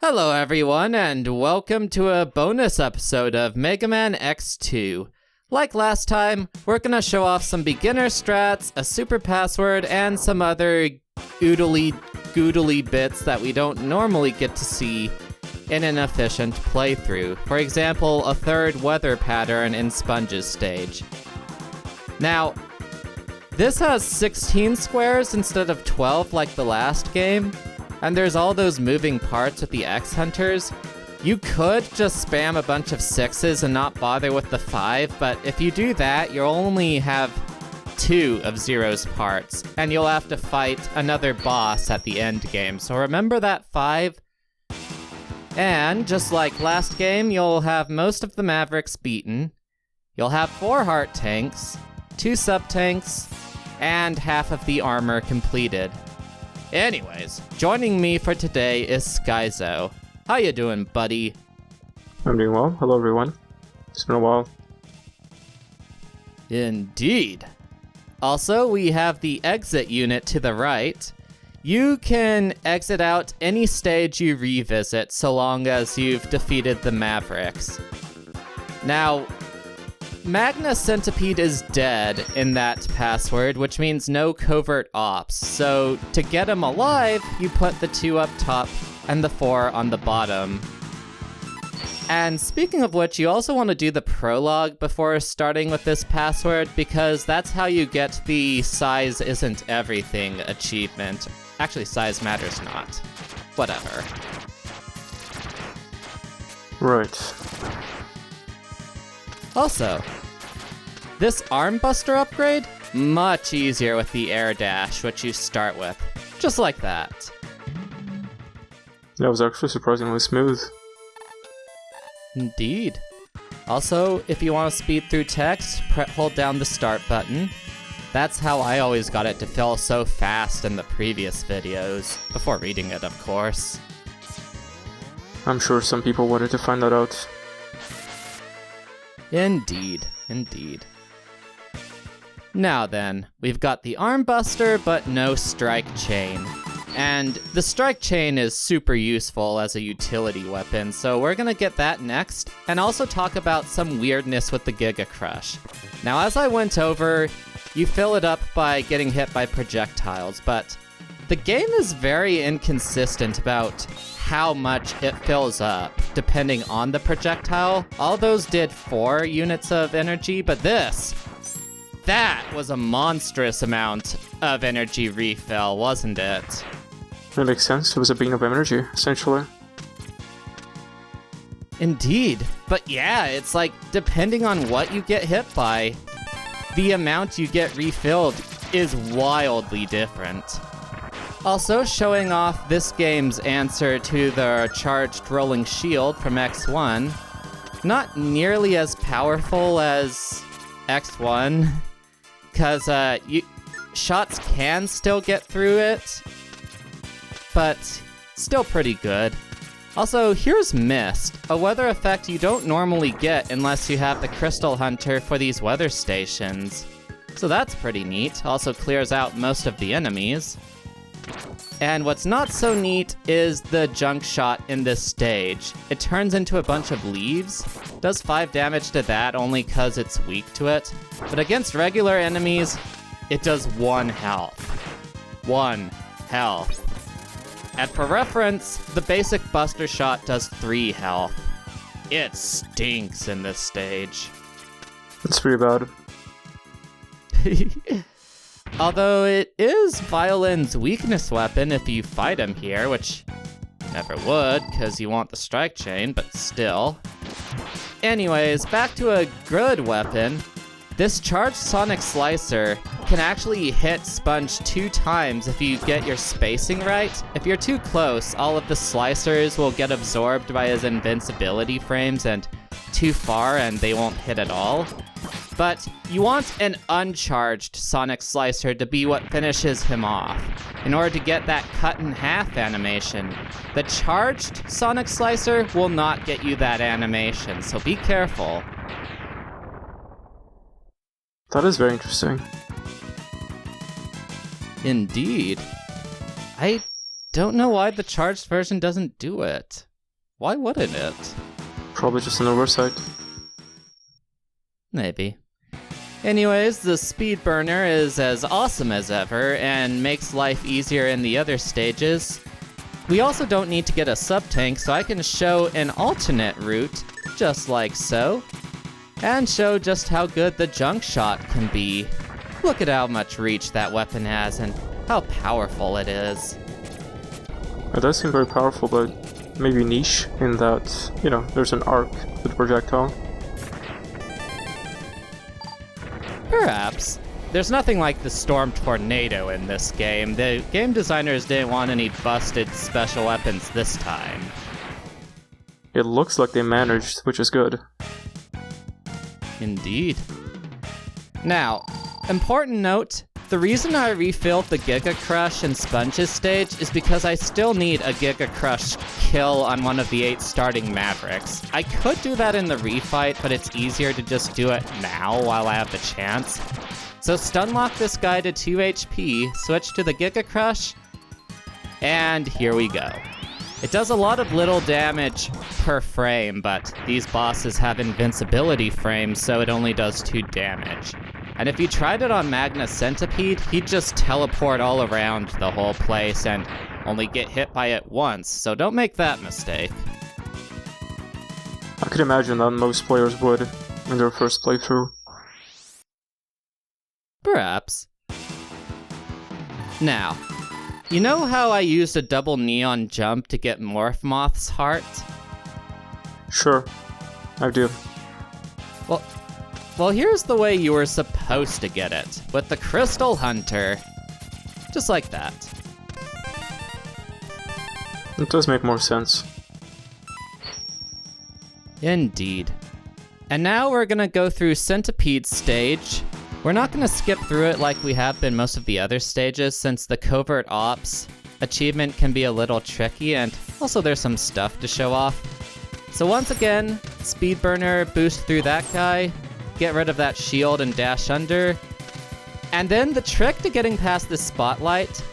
Hello everyone, and welcome to a bonus episode of Mega Man X2. Like last time, we're gonna show off some beginner strats, a super password, and some other oodly-goodly bits that we don't normally get to see in an efficient playthrough. For example, a third weather pattern in Sponge's stage. Now, this has 16 squares instead of 12 like the last game, and there's all those moving parts with the X-Hunters. You could just spam a bunch of 6s and not bother with the 5, but if you do that, you'll only have 2 of Zero's parts, and you'll have to fight another boss at the end game. So remember that 5. And just like last game, you'll have most of the Mavericks beaten. You'll have 4 heart tanks, 2 sub-tanks, and half of the armor completed. Anyways, joining me for today is Skyzo. How you doing, buddy? I'm doing well. Hello, everyone. It's been a while. Indeed. Also, we have the exit unit to the right. You can exit out any stage you revisit so long as you've defeated the Mavericks. Now, Magna Centipede is dead in that password, which means no covert ops. So to get him alive, you put the 2 up top and the 4 on the bottom. And speaking of which, you also want to do the prologue before starting with this password, because that's how you get the size isn't everything achievement. Actually, size matters not. Whatever. Right. Also, this armbuster upgrade, much easier with the air dash, which you start with. Just like that. That was actually surprisingly smooth. Indeed. Also, if you want to speed through text, hold down the start button. That's how I always got it to fill so fast in the previous videos, before reading it, of course. I'm sure some people wanted to find that out. Indeed, indeed. Now then, we've got the armbuster, but no strike chain. And the strike chain is super useful as a utility weapon, so we're gonna get that next, and also talk about some weirdness with the Giga Crush. Now, as I went over, you fill it up by getting hit by projectiles, but the game is very inconsistent about how much it fills up, depending on the projectile. All those did 4 units of energy, but that was a monstrous amount of energy refill, wasn't it? That makes sense. It was a beam of energy, essentially. Indeed. But yeah, it's like, depending on what you get hit by, the amount you get refilled is wildly different. Also, showing off this game's answer to the charged rolling shield from X1. Not nearly as powerful as X1, because shots can still get through it, but still pretty good. Also, here's Mist, a weather effect you don't normally get unless you have the Crystal Hunter for these weather stations. So that's pretty neat. Also clears out most of the enemies. And what's not so neat is the junk shot in this stage. It turns into a bunch of leaves. Does 5 damage to that only cause it's weak to it. But against regular enemies, it does 1 health. 1 health. And for reference, the basic Buster Shot does 3 health. It stinks in this stage. That's pretty bad. Although it is Violin's weakness weapon if you fight him here, which you never would, because you want the strike chain, but still. Anyways, back to a good weapon. This charged Sonic Slicer can actually hit Sponge 2 times if you get your spacing right. If you're too close, all of the slicers will get absorbed by his invincibility frames, and too far and they won't hit at all. But you want an uncharged Sonic Slicer to be what finishes him off, in order to get that cut in half animation. The charged Sonic Slicer will not get you that animation, so be careful. That is very interesting. Indeed. I don't know why the charged version doesn't do it. Why wouldn't it? Probably just an oversight. Maybe. Anyways, the speed burner is as awesome as ever and makes life easier in the other stages. We also don't need to get a sub-tank, so I can show an alternate route, just like so, and show just how good the junk shot can be. Look at how much reach that weapon has and how powerful it is. It does seem very powerful, but maybe niche in that, you know, there's an arc with the projectile. Perhaps. There's nothing like the Storm Tornado in this game. The game designers didn't want any busted special weapons this time. It looks like they managed, which is good. Indeed. Now, important note, the reason I refilled the Giga Crush and Sponges stage is because I still need a Giga Crush kill on one of the 8 starting Mavericks. I could do that in the refight, but it's easier to just do it now while I have the chance. So stun lock this guy to 2 HP, switch to the Giga Crush, and here we go. It does a lot of little damage per frame, but these bosses have invincibility frames, so it only does 2 damage. And if you tried it on Magna Centipede, he'd just teleport all around the whole place and only get hit by it once, so don't make that mistake. I could imagine that most players would in their first playthrough. Perhaps. Now, you know how I used a double neon jump to get Moth's heart? Sure, I do. Well, here's the way you were supposed to get it, with the Crystal Hunter. Just like that. It does make more sense. Indeed. And now we're gonna go through Centipede's stage. We're not gonna skip through it like we have been most of the other stages, since the Covert Ops achievement can be a little tricky, and also there's some stuff to show off. So once again, Speed Burner, boost through that guy, get rid of that shield and dash under. And then the trick to getting past this spotlight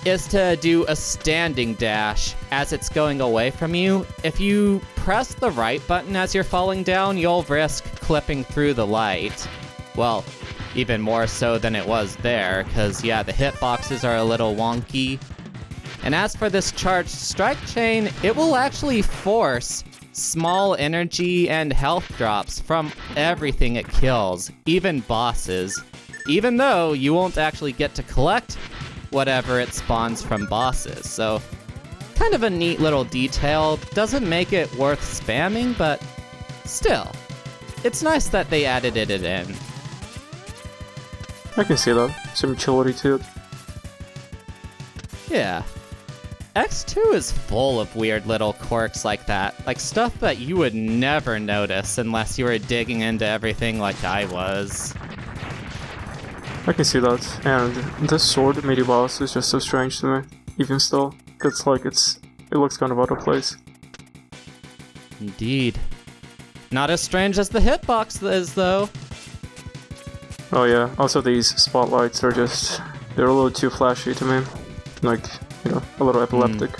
is to do a standing dash as it's going away from you. If you press the right button as you're falling down, you'll risk clipping through the light. Well, even more so than it was there, because yeah, the hitboxes are a little wonky. And as for this charged strike chain, it will actually force small energy and health drops from everything it kills, even bosses, even though you won't actually get to collect whatever it spawns from bosses. So kind of a neat little detail. Doesn't make it worth spamming, but still, it's nice that they added it in. I can see that. Some utility to it. Yeah. X2 is full of weird little quirks like that, like stuff that you would never notice unless you were digging into everything like I was. I can see that, and this sword midi boss is just so strange to me, even still. It's like it looks kind of out of place. Indeed. Not as strange as the hitbox is, though. Oh yeah, also these spotlights are they're a little too flashy to me. Like, you know, a little epileptic.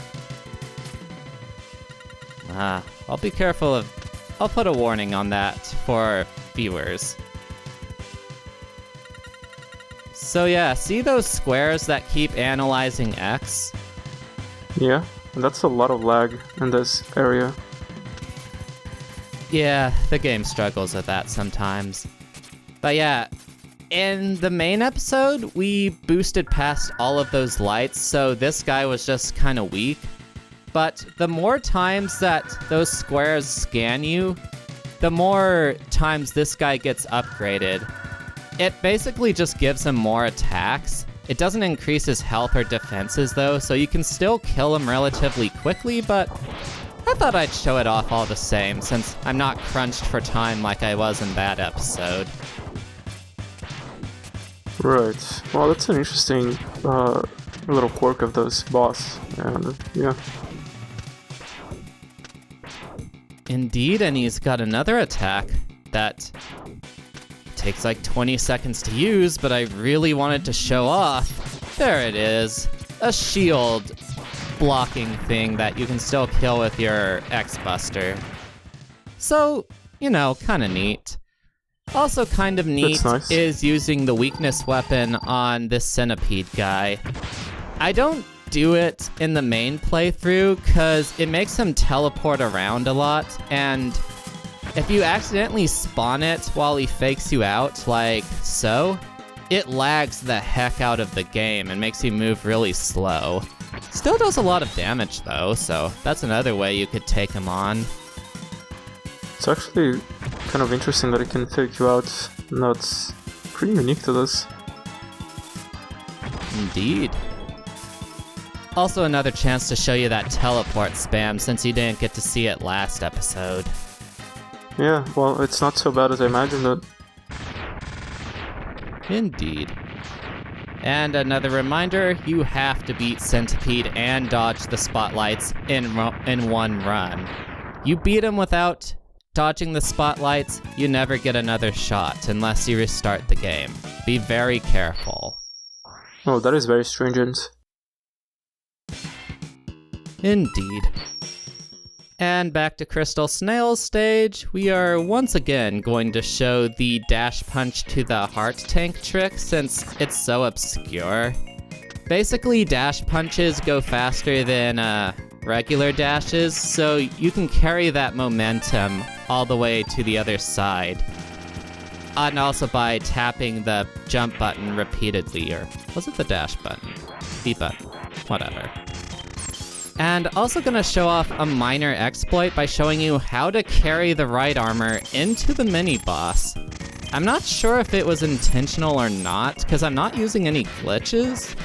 I'll be careful I'll put a warning on that for viewers. So yeah, see those squares that keep analyzing X? Yeah, and that's a lot of lag in this area. Yeah, the game struggles with that sometimes. But yeah, in the main episode, we boosted past all of those lights, so this guy was just kind of weak. But the more times that those squares scan you, the more times this guy gets upgraded. It basically just gives him more attacks. It doesn't increase his health or defenses though, so you can still kill him relatively quickly, but I thought I'd show it off all the same, since I'm not crunched for time like I was in that episode. Right. Well, that's an interesting little quirk of this boss, and yeah. Indeed, and he's got another attack that takes like 20 seconds to use, but I really wanted to show off. There it is. A shield. blocking thing that you can still kill with your X-Buster. So, you know, kinda neat. Also kind of neat nice. is using the weakness weapon on this Centipede guy. I don't do it in the main playthrough because it makes him teleport around a lot, and if you accidentally spawn it while he fakes you out, like so, it lags the heck out of the game and makes you move really slow. Still does a lot of damage though, so that's another way you could take him on. It's actually kind of interesting that it can fake you out. That's pretty unique to this. Indeed. Also another chance to show you that teleport spam since you didn't get to see it last episode. Yeah, well, it's not so bad as I imagined it. Indeed. And another reminder, you have to beat Centipede and dodge the spotlights in one run. You beat him without dodging the spotlights, you never get another shot unless you restart the game. Be very careful. Oh, that is very stringent. Indeed. And back to Crystal Snail's stage, we are once again going to show the dash punch to the heart tank trick since it's so obscure. Basically, dash punches go faster than regular dashes, so you can carry that momentum all the way to the other side. And also by tapping the jump button repeatedly, or was it the dash button? B button, whatever. And also gonna show off a minor exploit by showing you how to carry the right armor into the mini-boss. I'm not sure if it was intentional or not, because I'm not using any glitches,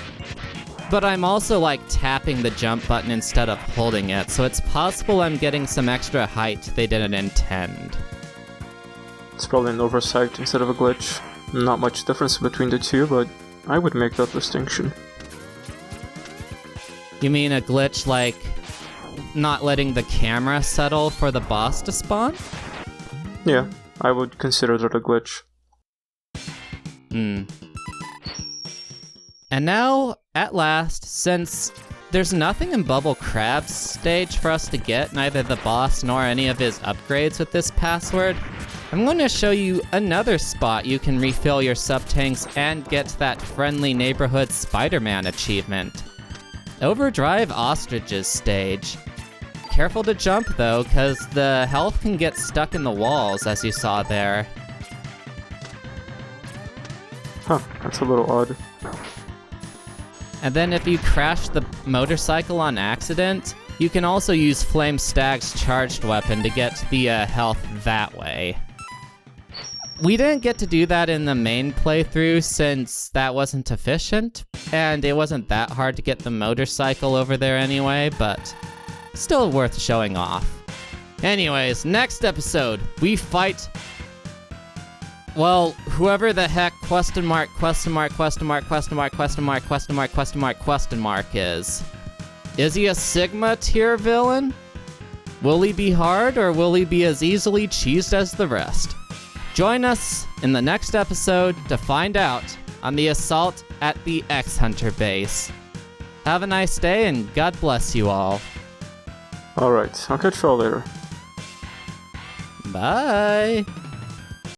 but I'm also like tapping the jump button instead of holding it, so it's possible I'm getting some extra height they didn't intend. It's probably an oversight instead of a glitch. Not much difference between the two, but I would make that distinction. You mean a glitch like not letting the camera settle for the boss to spawn? Yeah, I would consider that a glitch. And now, at last, since there's nothing in Bubble Crab's stage for us to get, neither the boss nor any of his upgrades with this password, I'm going to show you another spot you can refill your sub-tanks and get that friendly neighborhood Spider-Man achievement. Overdrive Ostrich's stage. Careful to jump though, cause the health can get stuck in the walls as you saw there. Huh, that's a little odd. And then if you crash the motorcycle on accident, you can also use Flame Stag's charged weapon to get the health that way. We didn't get to do that in the main playthrough since that wasn't efficient, and it wasn't that hard to get the motorcycle over there anyway, but still worth showing off. Anyways, next episode, we fight, well, whoever the heck is. Is he a Sigma tier villain? Will he be hard, or will he be as easily cheesed as the rest? Join us in the next episode to find out on the assault at the X-Hunter base. Have a nice day and God bless you all. Alright, I'll catch you all later. Bye!